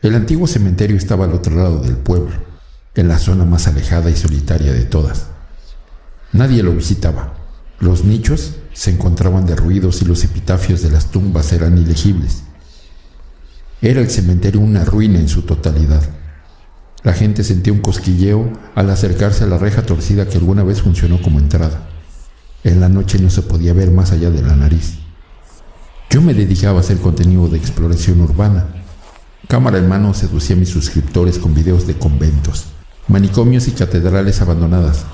El antiguo cementerio estaba al otro lado del pueblo, en la zona más alejada y solitaria de todas. Nadie lo visitaba. Los nichos se encontraban derruidos y los epitafios de las tumbas eran ilegibles. Era el cementerio una ruina en su totalidad. La gente sentía un cosquilleo al acercarse a la reja torcida que alguna vez funcionó como entrada. En la noche no se podía ver más allá de la nariz. Yo me dedicaba a hacer contenido de exploración urbana. Cámara en mano seducía a mis suscriptores con videos de conventos, manicomios y catedrales abandonadas.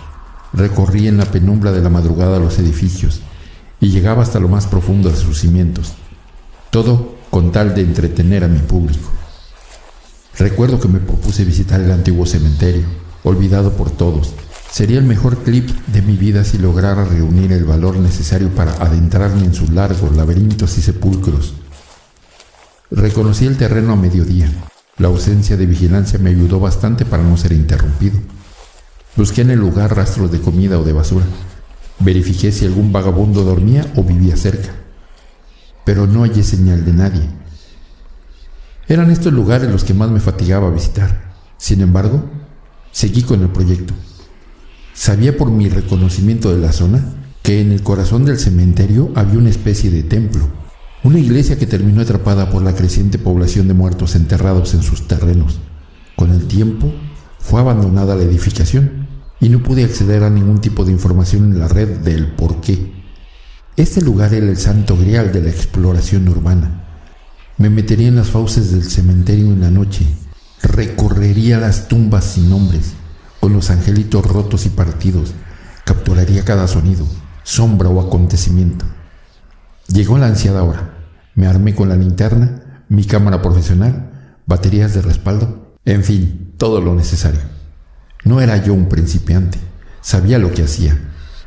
Recorría en la penumbra de la madrugada los edificios y llegaba hasta lo más profundo de sus cimientos. Todo con tal de entretener a mi público. Recuerdo que me propuse visitar el antiguo cementerio, olvidado por todos. Sería el mejor clip de mi vida si lograra reunir el valor necesario para adentrarme en sus largos laberintos y sepulcros. Reconocí el terreno a mediodía. La ausencia de vigilancia me ayudó bastante para no ser interrumpido. Busqué en el lugar rastros de comida o de basura. Verifiqué si algún vagabundo dormía o vivía cerca. Pero no hallé señal de nadie. Eran estos lugares los que más me fatigaba visitar. Sin embargo, seguí con el proyecto. Sabía por mi reconocimiento de la zona que en el corazón del cementerio había una especie de templo, una iglesia que terminó atrapada por la creciente población de muertos enterrados en sus terrenos. Con el tiempo, fue abandonada la edificación y no pude acceder a ningún tipo de información en la red del por qué. Este lugar era el santo grial de la exploración urbana. Me metería en las fauces del cementerio en la noche, recorrería las tumbas sin nombres, con los angelitos rotos y partidos, capturaría cada sonido, sombra o acontecimiento. Llegó la ansiada hora. Me armé con la linterna, mi cámara profesional, baterías de respaldo, en fin, todo lo necesario. No era yo un principiante, sabía lo que hacía,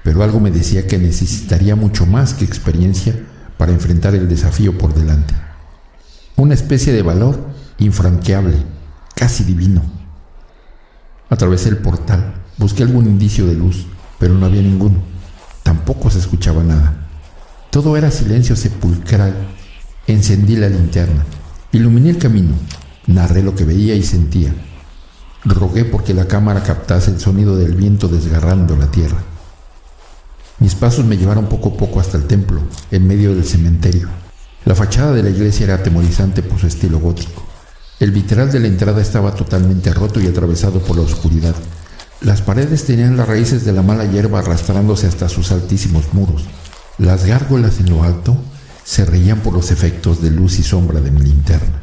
pero algo me decía que necesitaría mucho más que experiencia para enfrentar el desafío por delante. Una especie de valor infranqueable, casi divino. Atravesé el portal, busqué algún indicio de luz, pero no había ninguno. Tampoco se escuchaba nada. Todo era silencio sepulcral. Encendí la linterna, iluminé el camino, narré lo que veía y sentía. Rogué porque la cámara captase el sonido del viento desgarrando la tierra. Mis pasos me llevaron poco a poco hasta el templo, en medio del cementerio. La fachada de la iglesia era atemorizante por su estilo gótico. El vitral de la entrada estaba totalmente roto y atravesado por la oscuridad. Las paredes tenían las raíces de la mala hierba arrastrándose hasta sus altísimos muros. Las gárgolas en lo alto se reían por los efectos de luz y sombra de mi linterna.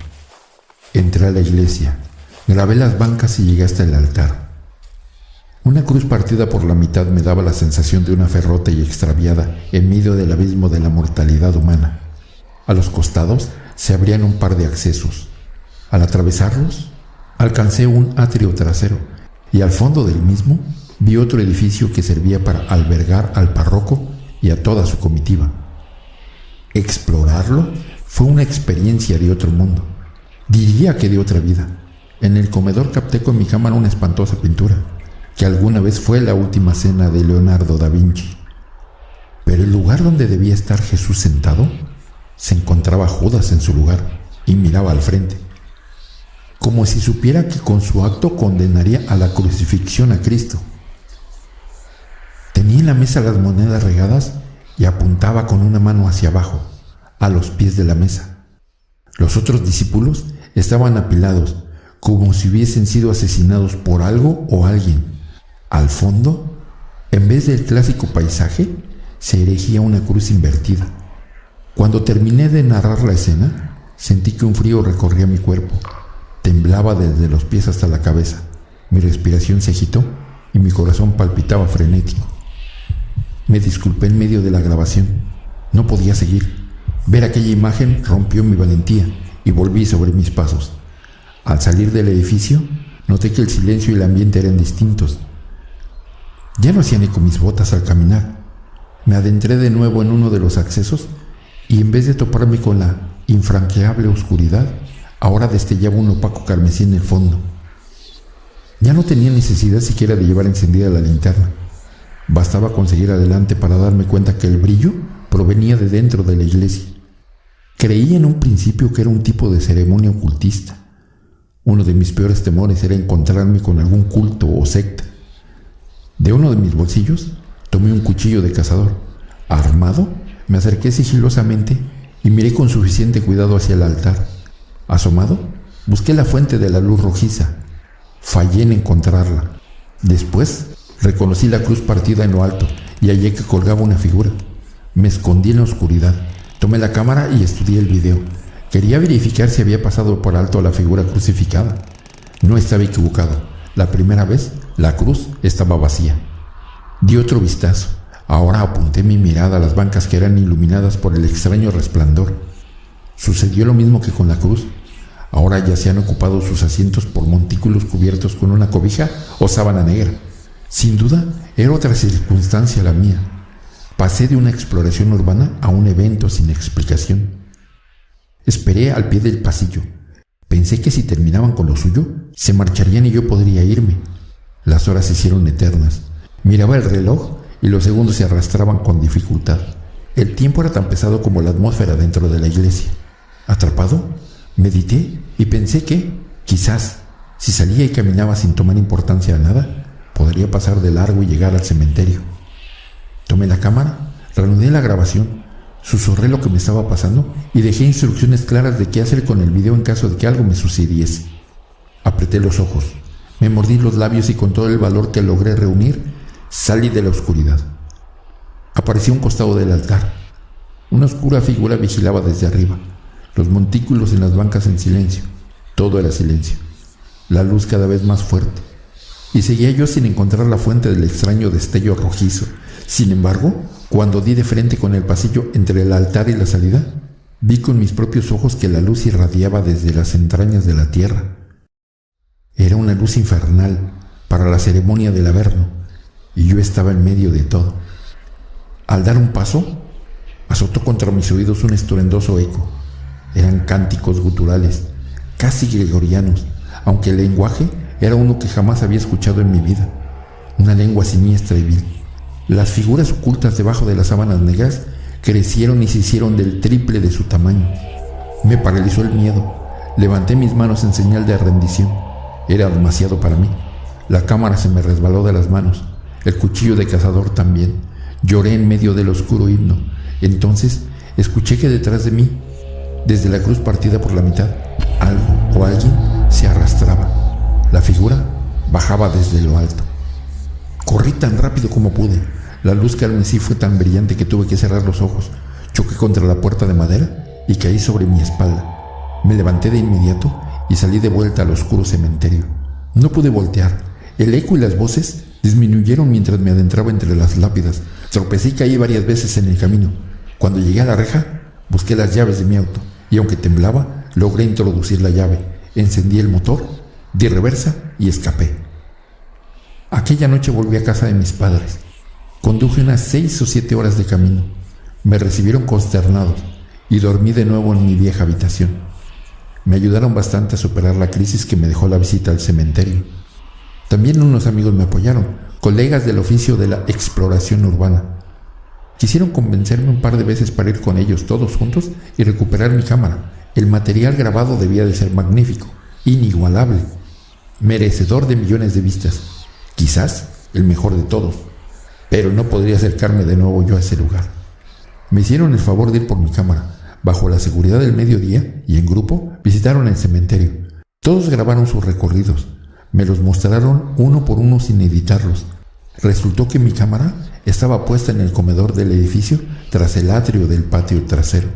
Entré a la iglesia, grabé las bancas y llegué hasta el altar. Una cruz partida por la mitad me daba la sensación de una fe rota y extraviada en medio del abismo de la mortalidad humana. A los costados se abrían un par de accesos. Al atravesarlos, alcancé un atrio trasero y al fondo del mismo vi otro edificio que servía para albergar al párroco y a toda su comitiva. Explorarlo fue una experiencia de otro mundo, diría que de otra vida. En el comedor capté con mi cámara una espantosa pintura, que alguna vez fue la última cena de Leonardo da Vinci. Pero el lugar donde debía estar Jesús sentado, se encontraba Judas en su lugar y miraba al frente, como si supiera que con su acto condenaría a la crucifixión a Cristo. Tenía en la mesa las monedas regadas y apuntaba con una mano hacia abajo, a los pies de la mesa. Los otros discípulos estaban apilados, como si hubiesen sido asesinados por algo o alguien. Al fondo, en vez del clásico paisaje, se erigía una cruz invertida. Cuando terminé de narrar la escena, sentí que un frío recorría mi cuerpo. Temblaba desde los pies hasta la cabeza. Mi respiración se agitó y mi corazón palpitaba frenético. Me disculpé en medio de la grabación. No podía seguir. Ver aquella imagen rompió mi valentía y volví sobre mis pasos. Al salir del edificio, noté que el silencio y el ambiente eran distintos. Ya no hacían eco mis botas al caminar. Me adentré de nuevo en uno de los accesos y en vez de toparme con la infranqueable oscuridad, ahora destellaba un opaco carmesí en el fondo. Ya no tenía necesidad siquiera de llevar encendida la linterna. Bastaba con seguir adelante para darme cuenta que el brillo provenía de dentro de la iglesia. Creí en un principio que era un tipo de ceremonia ocultista, Uno de mis peores temores era encontrarme con algún culto o secta. De uno de mis bolsillos tomé un cuchillo de cazador. Armado, me acerqué sigilosamente y miré con suficiente cuidado hacia el altar. Asomado, busqué la fuente de la luz rojiza. Fallé en encontrarla. Después, reconocí la cruz partida en lo alto y hallé que colgaba una figura. Me escondí en la oscuridad. Tomé la cámara y estudié el video. Quería verificar si había pasado por alto a la figura crucificada. No estaba equivocado. La primera vez, la cruz estaba vacía. Di otro vistazo. Ahora apunté mi mirada a las bancas que eran iluminadas por el extraño resplandor. Sucedió lo mismo que con la cruz. Ahora ya se han ocupado sus asientos por montículos cubiertos con una cobija o sábana negra. Sin duda, era otra circunstancia la mía. Pasé de una exploración urbana a un evento sin explicación. Esperé al pie del pasillo. Pensé que si terminaban con lo suyo, se marcharían y yo podría irme. Las horas se hicieron eternas. Miraba el reloj y los segundos se arrastraban con dificultad. El tiempo era tan pesado como la atmósfera dentro de la iglesia. Atrapado, medité y pensé que, quizás, si salía y caminaba sin tomar importancia a nada, podría pasar de largo y llegar al cementerio. Tomé la cámara, reanudé la grabación, susurré lo que me estaba pasando y dejé instrucciones claras de qué hacer con el video en caso de que algo me sucediese. Apreté los ojos, me mordí los labios y con todo el valor que logré reunir, salí de la oscuridad. Apareció a un costado del altar. Una oscura figura vigilaba desde arriba, los montículos en las bancas en silencio. Todo era silencio, la luz cada vez más fuerte. Y seguía yo sin encontrar la fuente del extraño destello rojizo. Sin embargo, cuando di de frente con el pasillo entre el altar y la salida, vi con mis propios ojos que la luz irradiaba desde las entrañas de la tierra. Era una luz infernal para la ceremonia del Averno, y yo estaba en medio de todo. Al dar un paso, azotó contra mis oídos un estruendoso eco. Eran cánticos guturales, casi gregorianos, aunque el lenguaje era uno que jamás había escuchado en mi vida, una lengua siniestra y vil. Las figuras ocultas debajo de las sábanas negras crecieron y se hicieron del triple de su tamaño. Me paralizó el miedo. Levanté mis manos en señal de rendición. Era demasiado para mí. La cámara se me resbaló de las manos, el cuchillo de cazador también. Lloré en medio del oscuro himno. Entonces escuché que detrás de mí, desde la cruz partida por la mitad, algo o alguien se arrastraba. La figura bajaba desde lo alto. Corrí tan rápido como pude. La luz carmesí fue tan brillante que tuve que cerrar los ojos. Choqué contra la puerta de madera y caí sobre mi espalda. Me levanté de inmediato y salí de vuelta al oscuro cementerio. No pude voltear. El eco y las voces disminuyeron mientras me adentraba entre las lápidas. Tropecé y caí varias veces en el camino. Cuando llegué a la reja, busqué las llaves de mi auto y aunque temblaba, logré introducir la llave. Encendí el motor, di reversa y escapé. Aquella noche volví a casa de mis padres. Conduje unas 6 o 7 horas de camino. Me recibieron consternados y dormí de nuevo en mi vieja habitación. Me ayudaron bastante a superar la crisis que me dejó la visita al cementerio. También unos amigos me apoyaron, colegas del oficio de la exploración urbana. Quisieron convencerme un par de veces para ir con ellos todos juntos y recuperar mi cámara. El material grabado debía de ser magnífico, inigualable, merecedor de millones de vistas. Quizás el mejor de todos, pero no podría acercarme de nuevo yo a ese lugar. Me hicieron el favor de ir por mi cámara. Bajo la seguridad del mediodía y en grupo visitaron el cementerio. Todos grabaron sus recorridos. Me los mostraron uno por uno sin editarlos. Resultó que mi cámara estaba puesta en el comedor del edificio tras el atrio del patio trasero.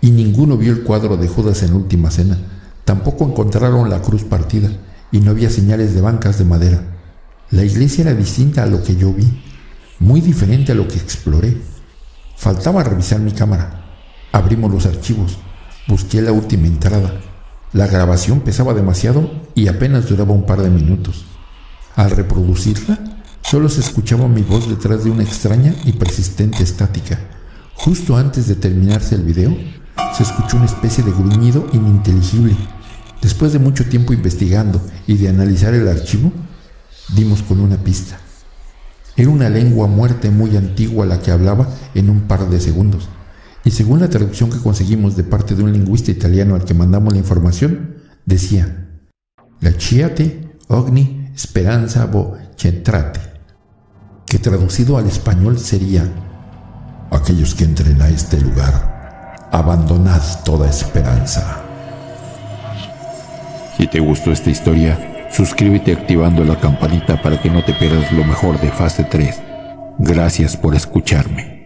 Y ninguno vio el cuadro de Judas en Última Cena. Tampoco encontraron la cruz partida y no había señales de bancas de madera. La iglesia era distinta a lo que yo vi, muy diferente a lo que exploré. Faltaba revisar mi cámara. Abrimos los archivos, busqué la última entrada. La grabación pesaba demasiado y apenas duraba un par de minutos. Al reproducirla, solo se escuchaba mi voz detrás de una extraña y persistente estática. Justo antes de terminarse el video, se escuchó una especie de gruñido ininteligible. Después de mucho tiempo investigando y de analizar el archivo, dimos con una pista. Era una lengua muerta muy antigua la que hablaba en un par de segundos. Y según la traducción que conseguimos de parte de un lingüista italiano al que mandamos la información, decía: Lasciate ogni speranza vo centrate, que traducido al español sería: aquellos que entren a este lugar, abandonad toda esperanza. Si te gustó esta historia, suscríbete activando la campanita para que no te pierdas lo mejor de Fase 3. Gracias por escucharme.